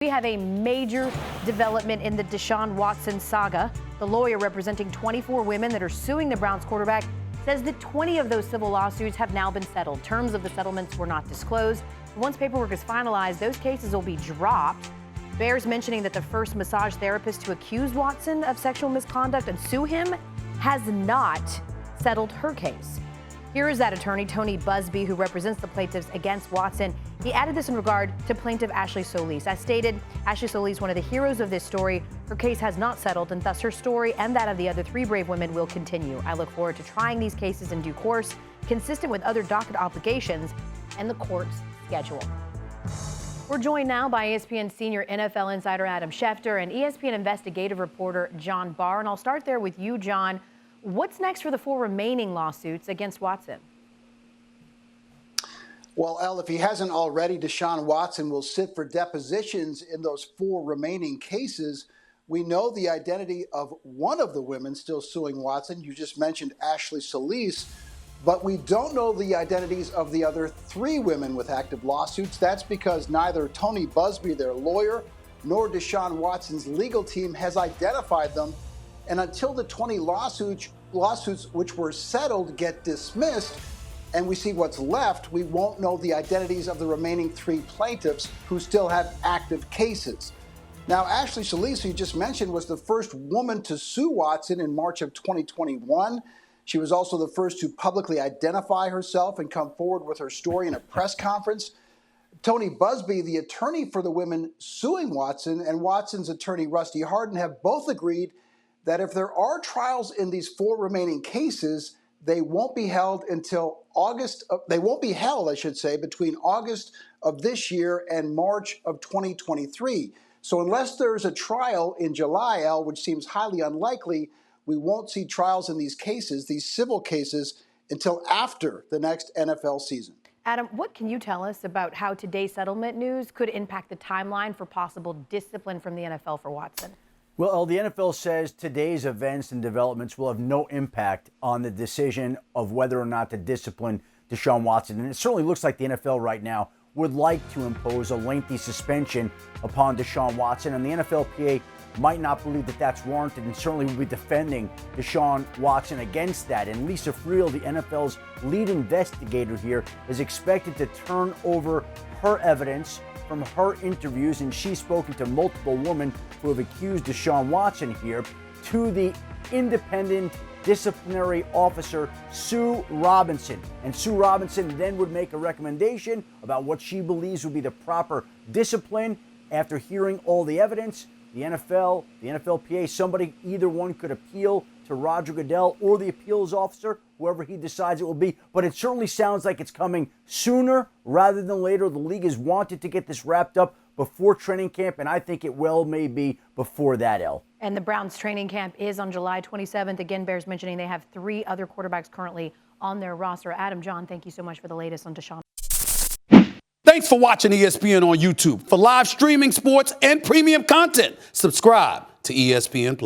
We have a major development in the Deshaun Watson saga. The lawyer representing 24 women that are suing the Browns quarterback says that 20 of those civil lawsuits have now been settled. Terms of the settlements were not disclosed. Once paperwork is finalized, those cases will be dropped. Bears mentioning that the first massage therapist to accuse Watson of sexual misconduct and sue him has not settled her case. Here is that attorney, Tony Busby, who represents the plaintiffs against Watson. He added this in regard to plaintiff Ashley Solis. As stated, Ashley Solis, one of the heroes of this story, her case has not settled, and thus her story and that of the other 3 brave women will continue. I look forward to trying these cases in due course, consistent with other docket obligations and the court's schedule. We're joined now by ESPN senior NFL insider Adam Schefter and ESPN investigative reporter John Barr. And I'll start there with you, John. What's next for the 4 remaining lawsuits against Watson? Well, Elle, if he hasn't already, Deshaun Watson will sit for depositions in those 4 remaining cases. We know the identity of one of the women still suing Watson. You just mentioned Ashley Solis, but we don't know the identities of the other 3 women with active lawsuits. That's because neither Tony Busby, their lawyer, nor Deshaun Watson's legal team has identified them. And until the 20 lawsuits which were settled get dismissed and we see what's left, we won't know the identities of the remaining 3 plaintiffs who still have active cases. Now, Ashley Solis, who you just mentioned, was the first woman to sue Watson in March of 2021. She was also the first to publicly identify herself and come forward with her story in a press conference. Tony Busby, the attorney for the women suing Watson, and Watson's attorney Rusty Hardin have both agreed that if there are trials in these 4 remaining cases, they won't be held until between August of this year and March of 2023. So unless there's a trial in July, Elle, which seems highly unlikely, we won't see trials in these cases, these civil cases, until after the next NFL season. Adam, what can you tell us about how today's settlement news could impact the timeline for possible discipline from the NFL for Watson? Well, the NFL says today's events and developments will have no impact on the decision of whether or not to discipline Deshaun Watson. And it certainly looks like the NFL right now would like to impose a lengthy suspension upon Deshaun Watson. And the NFLPA might not believe that that's warranted and certainly will be defending Deshaun Watson against that. And Lisa Friel, the NFL's lead investigator here, is expected to turn over her evidence from her interviews, and she's spoken to multiple women who have accused Deshaun Watson here, to the independent disciplinary officer, Sue Robinson. And Sue Robinson then would make a recommendation about what she believes would be the proper discipline after hearing all the evidence. The NFL, the NFLPA, either one could appeal to Roger Goodell or the appeals officer, whoever he decides it will be. But it certainly sounds like it's coming sooner rather than later. The league has wanted to get this wrapped up before training camp, and I think it well may be before that, Elle. And the Browns training camp is on July 27th. Again, Bears mentioning they have 3 other quarterbacks currently on their roster. Adam, John, thank you so much for the latest on Deshaun. Thanks for watching ESPN on YouTube. For live streaming, sports, and premium content, subscribe to ESPN+.